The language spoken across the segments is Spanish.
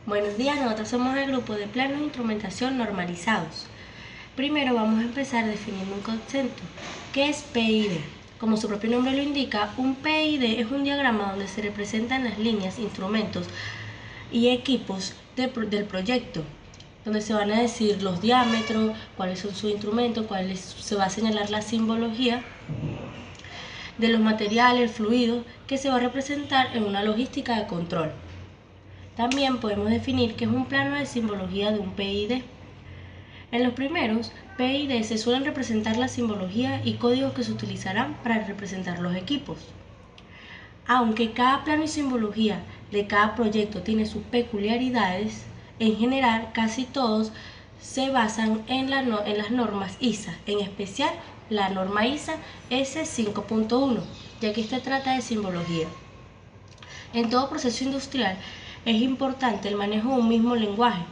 Buenos días, nosotros somos el grupo de planos de instrumentación normalizados. Primero vamos a empezar definiendo un concepto, que es PID. Como su propio nombre lo indica, un PID es un diagrama donde se representan las líneas, instrumentos y equipos del proyecto, donde se van a decir los diámetros, cuáles son sus instrumentos, se va a señalar la simbología de los materiales, fluidos, que se va a representar en una logística de control. También podemos definir que es un plano de simbología de un PID. En los primeros PID se suelen representar la simbología y códigos que se utilizarán para representar los equipos. Aunque cada plano y simbología de cada proyecto tiene sus peculiaridades, en general casi todos se basan en las normas ISA, en especial la norma ISA S5.1, ya que esta trata de simbología. En todo proceso industrial es importante el manejo de un mismo lenguaje.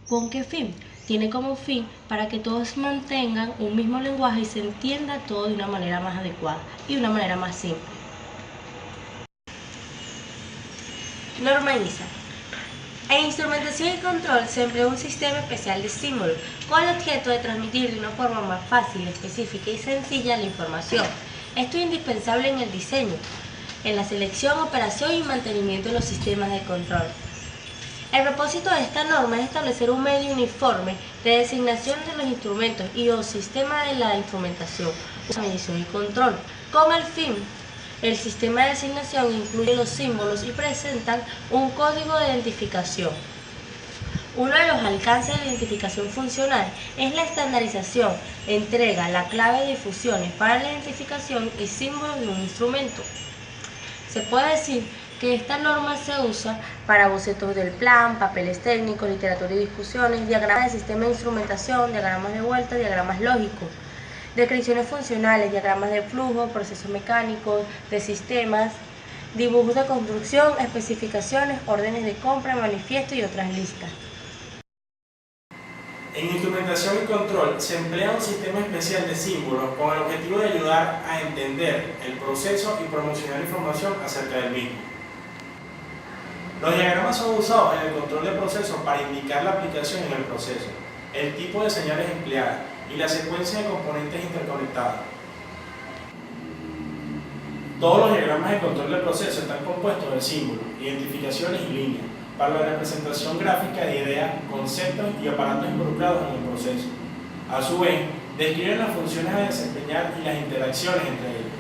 ¿Con qué fin? Tiene como fin para que todos mantengan un mismo lenguaje y se entienda todo de una manera más adecuada y de una manera más simple. Norma ISA. En instrumentación y control se emplea un sistema especial de símbolos con el objeto de transmitir de una forma más fácil, específica y sencilla la información. Esto es indispensable en el diseño, en la selección, operación y mantenimiento de los sistemas de control. El propósito de esta norma es establecer un medio uniforme de designación de los instrumentos y o sistema de la instrumentación, medición y control. Con el fin, el sistema de designación incluye los símbolos y presentan un código de identificación. Uno de los alcances de la identificación funcional es la estandarización, entrega la clave de difusiones para la identificación y símbolos de un instrumento. Se puede decir que esta norma se usa para bocetos del plan, papeles técnicos, literatura y discusiones, diagramas de sistema de instrumentación, diagramas de vuelta, diagramas lógicos, descripciones funcionales, diagramas de flujo, procesos mecánicos, de sistemas, dibujos de construcción, especificaciones, órdenes de compra, manifiesto y otras listas. En instrumentación y control se emplea un sistema especial de símbolos con el objetivo de ayudar a entender el proceso y promocionar información acerca del mismo. Los diagramas son usados en el control de procesos para indicar la aplicación en el proceso, el tipo de señales empleadas y la secuencia de componentes interconectados. Todos los diagramas de control del proceso están compuestos de símbolos, identificaciones y líneas para la representación gráfica de ideas, conceptos y aparatos involucrados en el proceso. A su vez, describen las funciones a desempeñar y las interacciones entre ellos.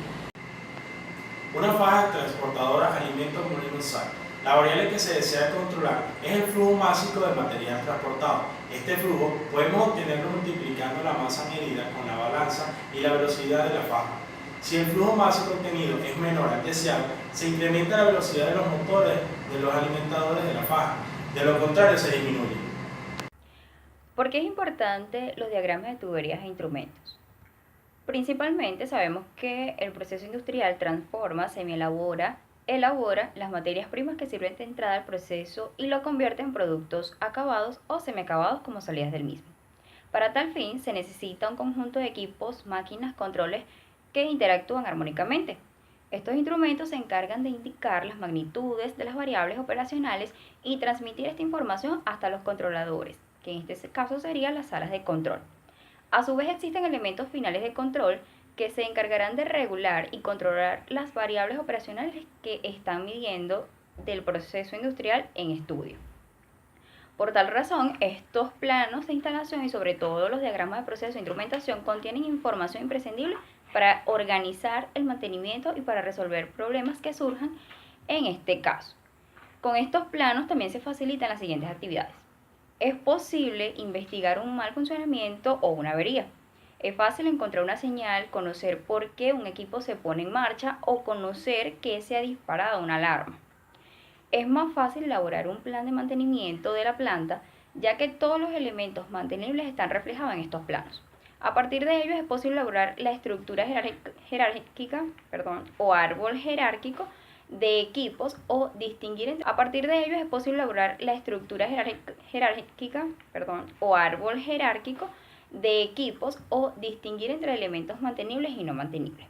Una faja transportadora alimenta un universal. La variable que se desea controlar es el flujo másico del material transportado. Este flujo podemos obtenerlo multiplicando la masa medida con la balanza y la velocidad de la faja. Si el flujo másico obtenido es menor al deseado, se incrementa la velocidad de los motores de los alimentadores de la faja. De lo contrario, se disminuye. ¿Por qué es importante los diagramas de tuberías e instrumentos? Principalmente sabemos que el proceso industrial transforma, semielabora, elabora las materias primas que sirven de entrada al proceso y lo convierte en productos acabados o semiacabados como salidas del mismo. Para tal fin se necesita un conjunto de equipos, máquinas, controles que interactúan armónicamente. Estos instrumentos se encargan de indicar las magnitudes de las variables operacionales y transmitir esta información hasta los controladores, que en este caso serían las salas de control. A su vez existen elementos finales de control que se encargarán de regular y controlar las variables operacionales que están midiendo del proceso industrial en estudio. Por tal razón, estos planos de instalación y sobre todo los diagramas de proceso e instrumentación contienen información imprescindible para organizar el mantenimiento y para resolver problemas que surjan en este caso. Con estos planos también se facilitan las siguientes actividades. Es posible investigar un mal funcionamiento o una avería. Es fácil encontrar una señal, conocer por qué un equipo se pone en marcha o conocer que se ha disparado una alarma. Es más fácil elaborar un plan de mantenimiento de la planta, ya que todos los elementos mantenibles están reflejados en estos planos. A partir de ellos es posible elaborar la estructura jerárquica o árbol jerárquico de equipos o distinguir entre elementos mantenibles y no mantenibles.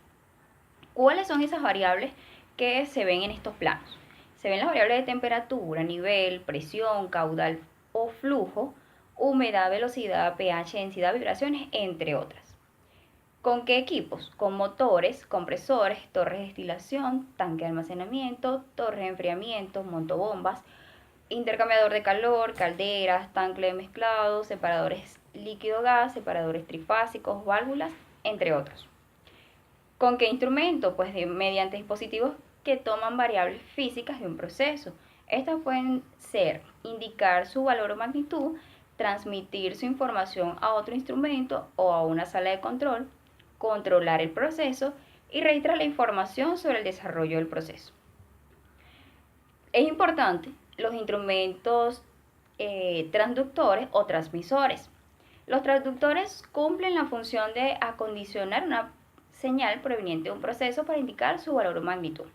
¿Cuáles son esas variables que se ven en estos planos? Se ven las variables de temperatura, nivel, presión, caudal o flujo, humedad, velocidad, pH, densidad, vibraciones, entre otras. ¿Con qué equipos? Con motores, compresores, torres de destilación, tanque de almacenamiento, torre de enfriamiento, montobombas, intercambiador de calor, calderas, tanque de mezclado, separadores líquido-gas, separadores trifásicos, válvulas, entre otros. ¿Con qué instrumento? Pues mediante dispositivos que toman variables físicas de un proceso. Estas pueden ser indicar su valor o magnitud, transmitir su información a otro instrumento o a una sala de control, controlar el proceso y registrar la información sobre el desarrollo del proceso. Es importante los instrumentos transductores o transmisores. Los transductores cumplen la función de acondicionar una señal proveniente de un proceso para indicar su valor o magnitud.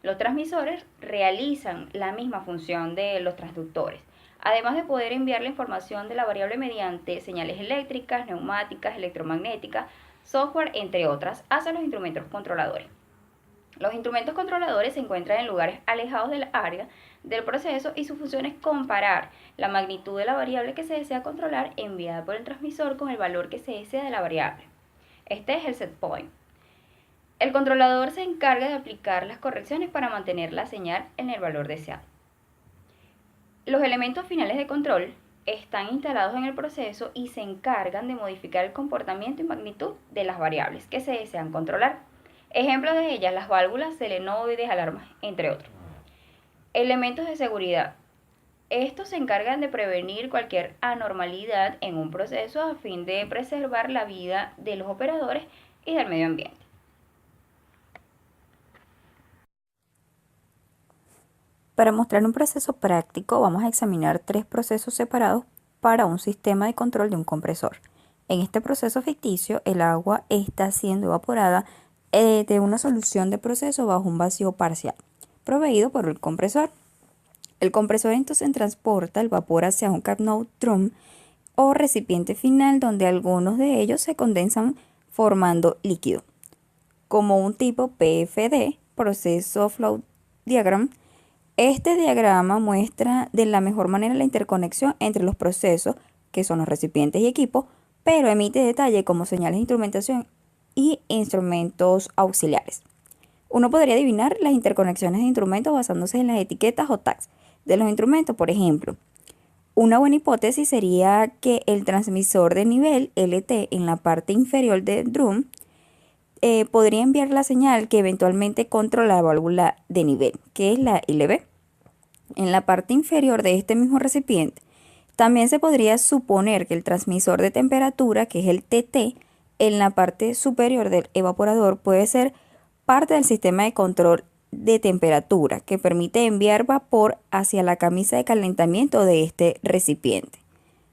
Los transmisores realizan la misma función de los transductores, además de poder enviar la información de la variable mediante señales eléctricas, neumáticas, electromagnéticas, software, entre otras, hacia los instrumentos controladores. Los instrumentos controladores se encuentran en lugares alejados del área del proceso y su función es comparar la magnitud de la variable que se desea controlar enviada por el transmisor con el valor que se desea de la variable. Este es el set point. El controlador se encarga de aplicar las correcciones para mantener la señal en el valor deseado. Los elementos finales de control están instalados en el proceso y se encargan de modificar el comportamiento y magnitud de las variables que se desean controlar. Ejemplos de ellas, las válvulas, solenoides, alarmas, entre otros. Elementos de seguridad. Estos se encargan de prevenir cualquier anormalidad en un proceso a fin de preservar la vida de los operadores y del medio ambiente. Para mostrar un proceso práctico, vamos a examinar 3 procesos separados para un sistema de control de un compresor. En este proceso ficticio, el agua está siendo evaporada de una solución de proceso bajo un vacío parcial, proveído por el compresor. El compresor entonces transporta el vapor hacia un Carnot drum o recipiente final donde algunos de ellos se condensan formando líquido. Como un tipo PFD, Proceso Flow Diagram, este diagrama muestra de la mejor manera la interconexión entre los procesos, que son los recipientes y equipos, pero emite detalles como señales de instrumentación y instrumentos auxiliares. Uno podría adivinar las interconexiones de instrumentos basándose en las etiquetas o tags de los instrumentos, por ejemplo. Una buena hipótesis sería que el transmisor de nivel LT en la parte inferior del drum podría enviar la señal que eventualmente controla la válvula de nivel, que es la LV. En la parte inferior de este mismo recipiente, también se podría suponer que el transmisor de temperatura, que es el TT, en la parte superior del evaporador puede ser parte del sistema de control de temperatura que permite enviar vapor hacia la camisa de calentamiento de este recipiente.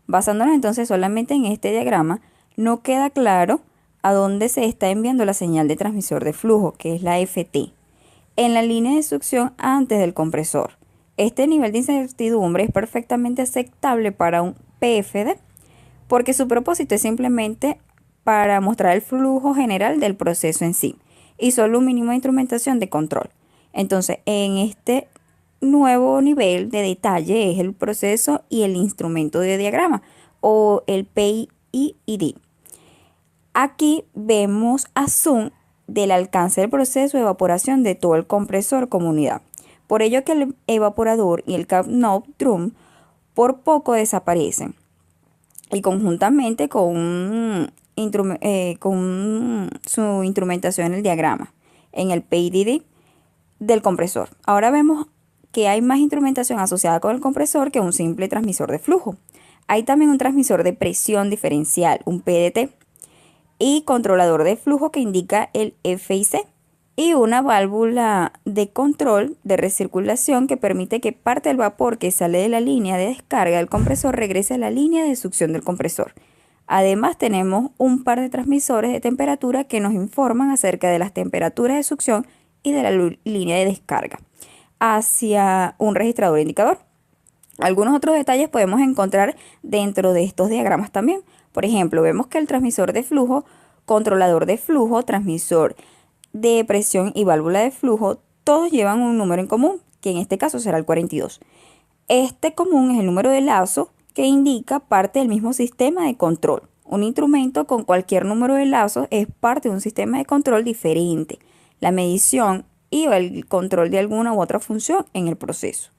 Basándonos entonces solamente en este diagrama, no queda claro a dónde se está enviando la señal de transmisor de flujo, que es la FT, en la línea de succión antes del compresor. Este nivel de incertidumbre es perfectamente aceptable para un PFD, porque su propósito es simplemente para mostrar el flujo general del proceso en sí, y solo un mínimo de instrumentación de control. Entonces, en este nuevo nivel de detalle es el proceso y el instrumento de diagrama, o el PID. Aquí vemos a zoom del alcance del proceso de evaporación de todo el compresor como unidad. Por ello que el evaporador y el Carnot drum por poco desaparecen. Y conjuntamente con su instrumentación en el diagrama, en el PID del compresor. Ahora vemos que hay más instrumentación asociada con el compresor que un simple transmisor de flujo. Hay también un transmisor de presión diferencial, un PDT, y controlador de flujo que indica el FIC, y una válvula de control de recirculación que permite que parte del vapor que sale de la línea de descarga del compresor regrese a la línea de succión del compresor. Además tenemos un par de transmisores de temperatura que nos informan acerca de las temperaturas de succión y de la línea de descarga hacia un registrador indicador. Algunos otros detalles podemos encontrar dentro de estos diagramas también. Por ejemplo, vemos que el transmisor de flujo, controlador de flujo, transmisor de presión y válvula de flujo, todos llevan un número en común, que en este caso será el 42. Este común es el número de lazo que indica parte del mismo sistema de control. Un instrumento con cualquier número de lazos es parte de un sistema de control diferente. La medición y el control de alguna u otra función en el proceso.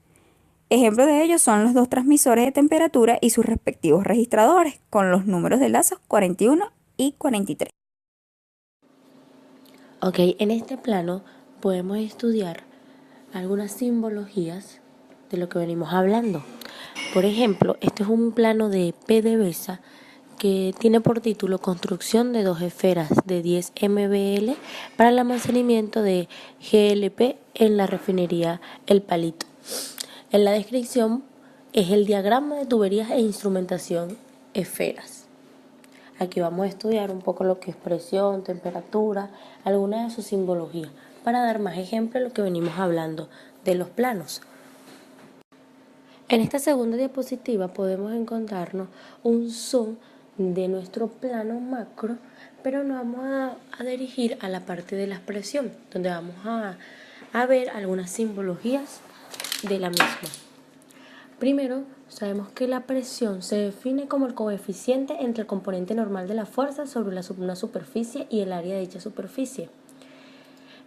Ejemplos de ellos son los dos transmisores de temperatura y sus respectivos registradores, con los números de lazos 41 y 43. Ok, en este plano podemos estudiar algunas simbologías de lo que venimos hablando. Por ejemplo, este es un plano de PDVSA que tiene por título Construcción de dos esferas de 10 MBL para el almacenamiento de GLP en la refinería El Palito. En la descripción es el diagrama de tuberías e instrumentación esferas. Aquí vamos a estudiar un poco lo que es presión, temperatura, algunas de sus simbologías, para dar más ejemplos de lo que venimos hablando de los planos. En esta segunda diapositiva podemos encontrarnos un zoom de nuestro plano macro, pero nos vamos a dirigir a la parte de la expresión, donde vamos a ver algunas simbologías de la misma. Primero, sabemos que la presión se define como el coeficiente entre el componente normal de la fuerza sobre una superficie y el área de dicha superficie.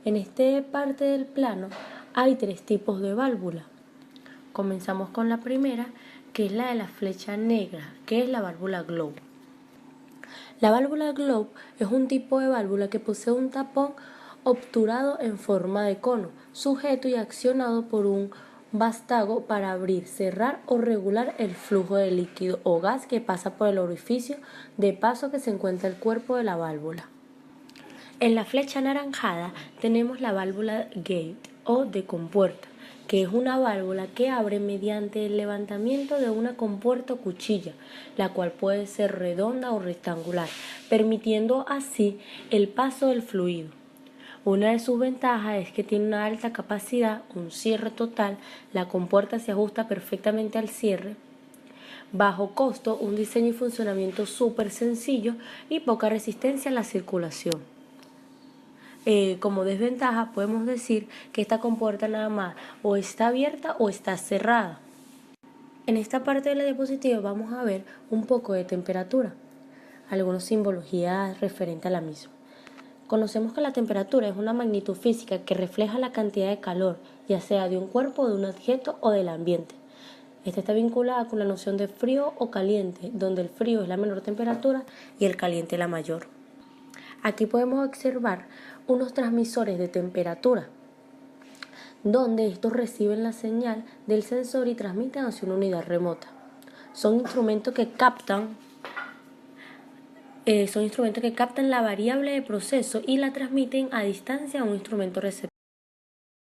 En esta parte del plano hay tres tipos de válvula. Comenzamos con la primera, que es la de la flecha negra, que es la válvula Globe. La válvula Globe es un tipo de válvula que posee un tapón obturado en forma de cono, sujeto y accionado por un vástago para abrir, cerrar o regular el flujo de líquido o gas que pasa por el orificio de paso que se encuentra el cuerpo de la válvula. En la flecha anaranjada tenemos la válvula Gate o de compuerta, que es una válvula que abre mediante el levantamiento de una compuerta o cuchilla, la cual puede ser redonda o rectangular, permitiendo así el paso del fluido. Una de sus ventajas es que tiene una alta capacidad, un cierre total, la compuerta se ajusta perfectamente al cierre, bajo costo, un diseño y funcionamiento súper sencillo y poca resistencia a la circulación. Como desventaja podemos decir que esta compuerta nada más o está abierta o está cerrada. En esta parte de la diapositiva vamos a ver un poco de temperatura, algunas simbologías referentes a la misma. Conocemos que la temperatura es una magnitud física que refleja la cantidad de calor, ya sea de un cuerpo, de un objeto o del ambiente. Esta está vinculada con la noción de frío o caliente, donde el frío es la menor temperatura y el caliente la mayor. Aquí podemos observar unos transmisores de temperatura, donde estos reciben la señal del sensor y transmiten hacia una unidad remota. Son instrumentos que captan la variable de proceso y la transmiten a distancia a un instrumento receptor.